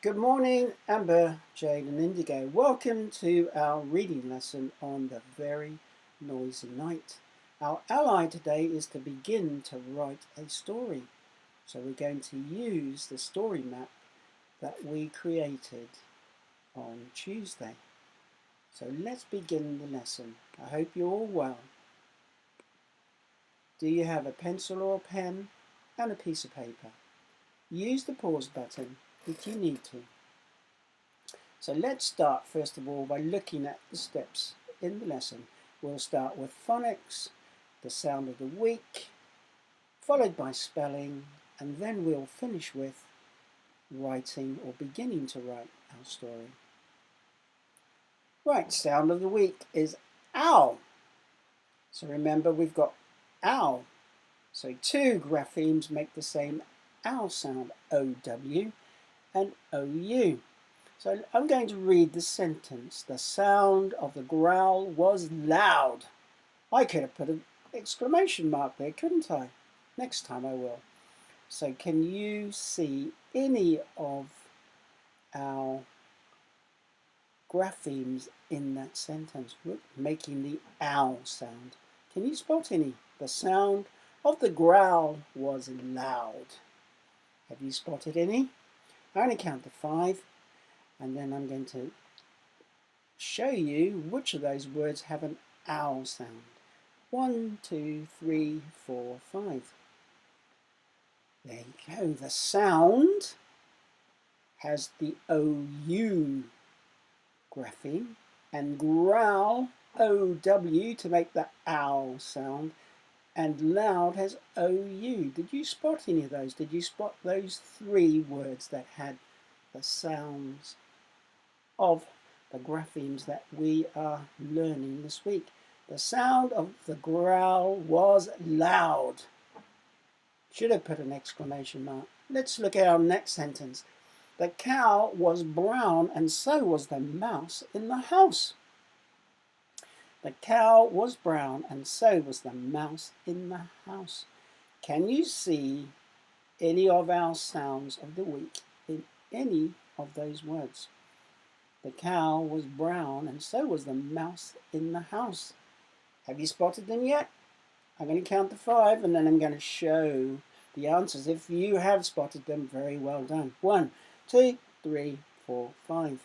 Good morning, Amber, Jade and Indigo. Welcome to our reading lesson on the very noisy night. Our ally today is to begin to write a story. So we're going to use the story map that we created on Tuesday. So let's begin the lesson. I hope you're all well. Do you have a pencil or a pen and a piece of paper? Use the pause button if you need to. So let's start first of all by looking at the steps in the lesson. We'll start with phonics, the sound of the week, followed by spelling, and then we'll finish with writing or beginning to write our story. Right, sound of the week is owl. So remember we've got owl. So two graphemes make the same owl sound, O-W and O-U. So I'm going to read the sentence. The sound of the growl was loud. I could have put an exclamation mark there, couldn't I? Next time I will. So can you see any of our graphemes in that sentence making the owl sound? Can you spot any? The sound of the growl was loud. Have you spotted any? I only count to 5. And then I'm going to show you which of those words have an owl sound. 1, 2, 3, 4, 5. There you go. The sound has the OU grapheme and growl, OW, to make the owl sound. And loud has OU. Did you spot any of those? Did you spot those 3 words that had the sounds of the graphemes that we are learning this week? The sound of the growl was loud. Should have put an exclamation mark. Let's look at our next sentence. The cow was brown and so was the mouse in the house. The cow was brown and so was the mouse in the house. Can you see any of our sounds of the week in any of those words? The cow was brown and so was the mouse in the house. Have you spotted them yet? I'm going to count to 5 and then I'm going to show the answers. If you have spotted them, very well done. 1, 2, 3, 4, 5.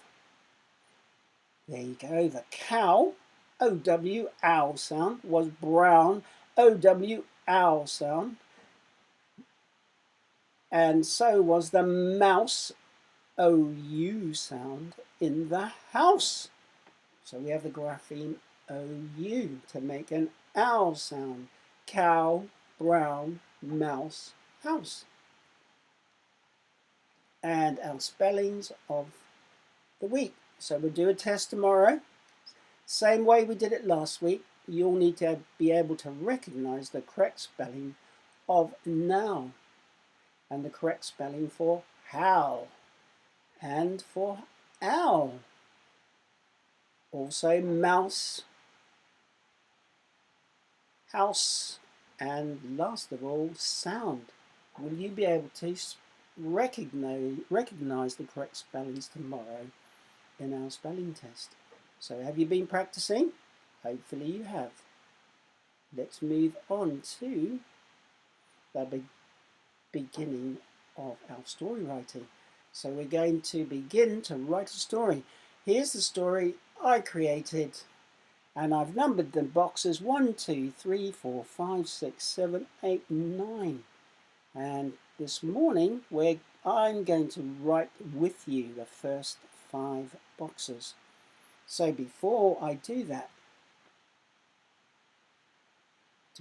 There you go. The cow, O-W, owl sound, was brown, O-W, owl sound. And so was the mouse, O-U sound, in the house. So we have the grapheme O-U to make an owl sound. Cow, brown, mouse, house. And our spellings of the week. So we'll do a test tomorrow. Same way we did it last week. You'll need to be able to recognize the correct spelling of now and the correct spelling for howl and for owl. Also mouse, house, and last of all sound. Will you be able to recognize the correct spellings tomorrow in our spelling test? So have you been practicing? Hopefully you have. Let's move on to the beginning of our story writing. So we're going to begin to write a story. Here's the story I created, and I've numbered the boxes 1, 2, 3, 4, 5, 6, 7, 8, 9. And this morning I'm going to write with you the first 5 boxes. So before I do that,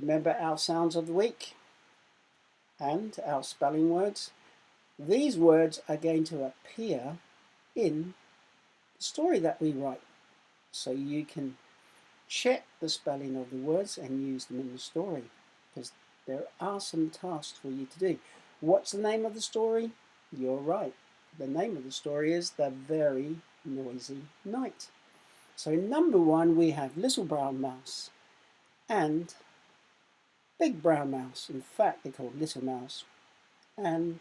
remember our sounds of the week and our spelling words. These words are going to appear in the story that we write. So you can check the spelling of the words and use them in the story, because there are some tasks for you to do. What's the name of the story? You're right. The name of the story is The Very Noisy Night. So in number 1 we have Little Brown Mouse and Big Brown Mouse. In fact, they're called Little Mouse and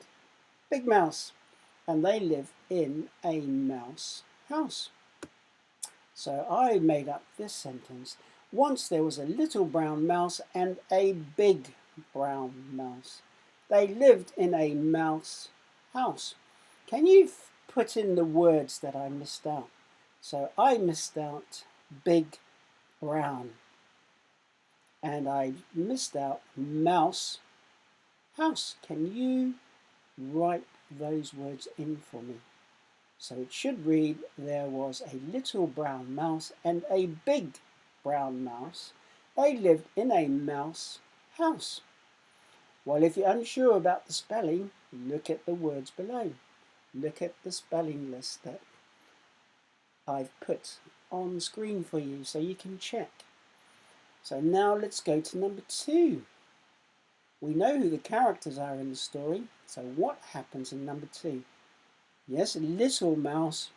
Big Mouse. and they live in a mouse house. So I made up this sentence. Once there was a little brown mouse and a big brown mouse. They lived in a mouse house. Can you put in the words that I missed out? So I missed out big brown, and I missed out mouse house. Can you write those words in for me? So it should read, there was a little brown mouse and a big brown mouse. They lived in a mouse house. Well, if you're unsure about the spelling, look at the words below. Look at the spelling list that I've put on screen for you so you can check. So now let's go to number 2. We know who the characters are in the story, so what happens in number 2? Yes, little mouse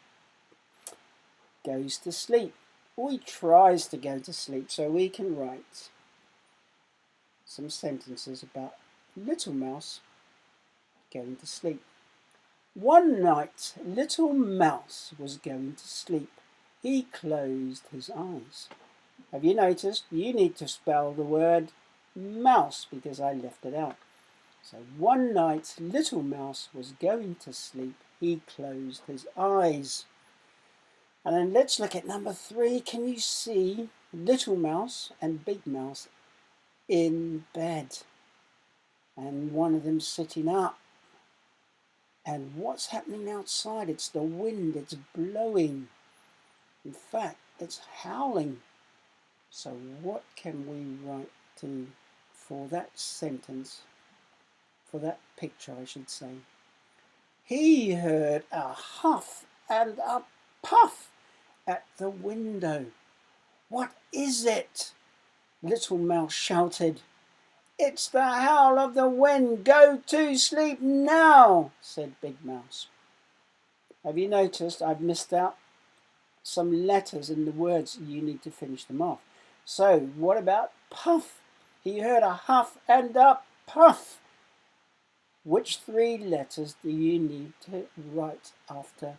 goes to sleep. Or he tries to go to sleep, so we can write some sentences about little mouse going to sleep. One night, little mouse was going to sleep. He closed his eyes. Have you noticed? You need to spell the word mouse because I left it out. So one night, little mouse was going to sleep. He closed his eyes. And then let's look at number 3. Can you see little mouse and big mouse in bed? And one of them sitting up. And what's happening outside? It's the wind, it's blowing. In fact, it's howling. So what can we write for that sentence, for that picture I should say? He heard a huff and a puff at the window. What is it? Little mouse shouted. It's the howl of the wind. Go to sleep now, said Big Mouse. Have you noticed I've missed out some letters in the words? You need to finish them off. So what about puff? He heard a huff and a puff. Which 3 letters do you need to write after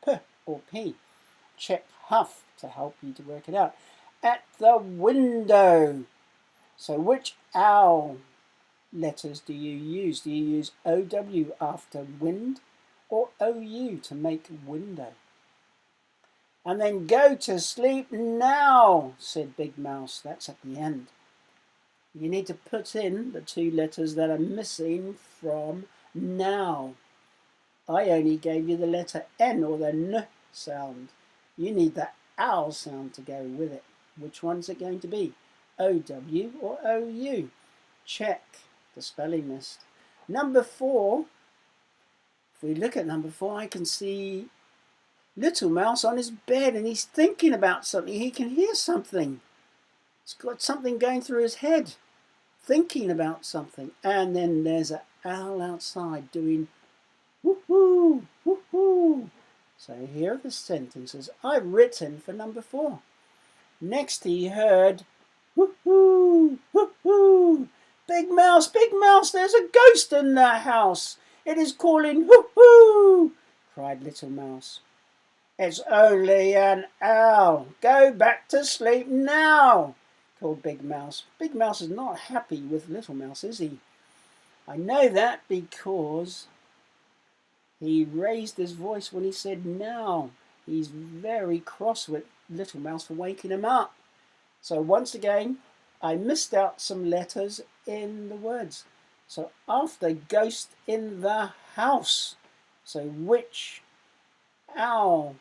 P or P? Check huff to help you to work it out. At the window. So which owl letters do you use? Do you use OW after wind or OU to make window? And then go to sleep now, said Big Mouse. That's at the end. You need to put in the 2 letters that are missing from now. I only gave you the letter N or the N sound. You need the owl sound to go with it. Which one's it going to be? OW or OU? Check the spelling list. Number 4. If we look at number 4, I can see little mouse on his bed and he's thinking about something. He can hear something. He's got something going through his head, thinking about something. And then there's an owl outside doing woohoo, woohoo. So here are the sentences I've written for number 4. Next he heard woohoo, woohoo. Big mouse, there's a ghost in the house. It is calling woohoo, cried little mouse. It's only an owl. Go back to sleep now, called Big Mouse. Big Mouse is not happy with Little Mouse, is he? I know that because he raised his voice when he said now. He's very cross with Little Mouse for waking him up. So once again, I missed out some letters in the words. So after ghost in the house, so which owl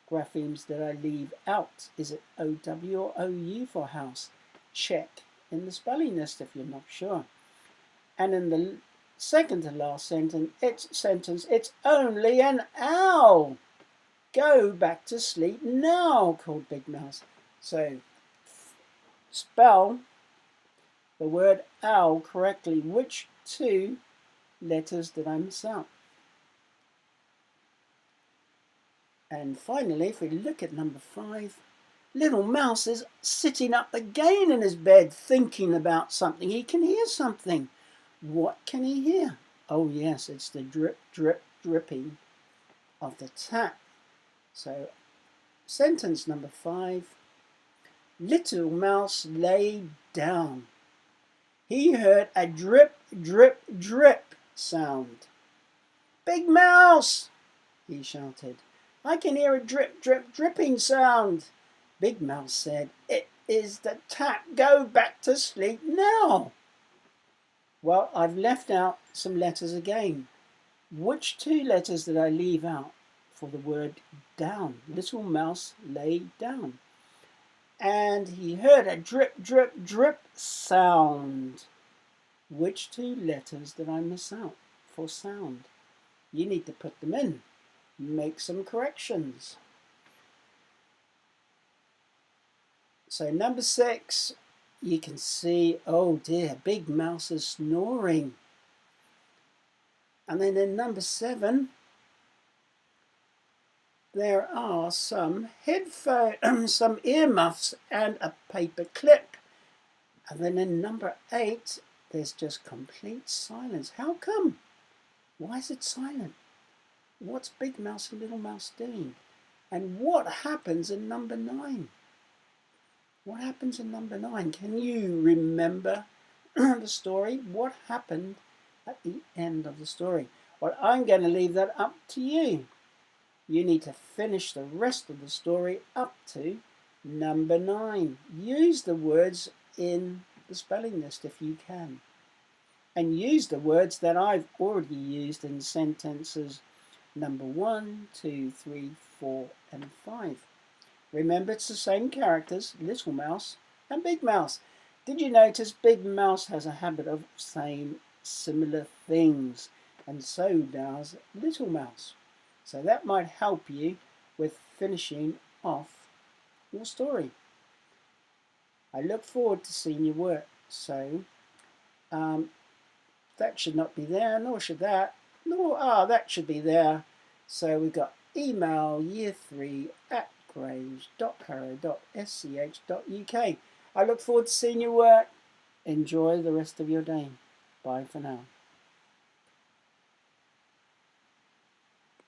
graphemes did I leave out? Is it OW or OU for house? Check in the spelling list if you're not sure. And in the second to last sentence, it's only an owl. Go back to sleep now, called Big Mouse. So spell the word owl correctly. Which 2 letters did I miss out? And finally, if we look at number 5, little mouse is sitting up again in his bed thinking about something. He can hear something. What can he hear? Oh yes, it's the drip, drip, dripping of the tap. So sentence number 5. Little Mouse lay down. He heard a drip, drip, drip sound. Big Mouse, he shouted. I can hear a drip, drip, dripping sound. Big Mouse said, It is the tap. Go back to sleep now. Well, I've left out some letters again. Which 2 letters did I leave out for the word down? Little Mouse lay down. And he heard a drip, drip, drip sound. Which 2 letters did I miss out for sound? You need to put them in. Make some corrections. So number 6, you can see, oh dear, Big Mouse is snoring. And then in number 7, there are some headphones, some earmuffs and a paper clip. And then in number 8, there's just complete silence. How come? Why is it silent? What's Big Mouse and Little Mouse doing? And what happens in number 9? What happens in number 9? Can you remember the story? What happened at the end of the story? Well, I'm going to leave that up to you. You need to finish the rest of the story up to number 9. Use the words in the spelling list if you can. And use the words that I've already used in sentences number 1, 2, 3, 4, and 5. Remember, it's the same characters, Little Mouse and Big Mouse. Did you notice Big Mouse has a habit of saying similar things, and so does Little Mouse. So that might help you with finishing off your story. I look forward to seeing your work. So that should not be there, nor should that. That should be there. So we've got email year3@graves.harrow.sch.uk. I look forward to seeing your work. Enjoy the rest of your day. Bye for now.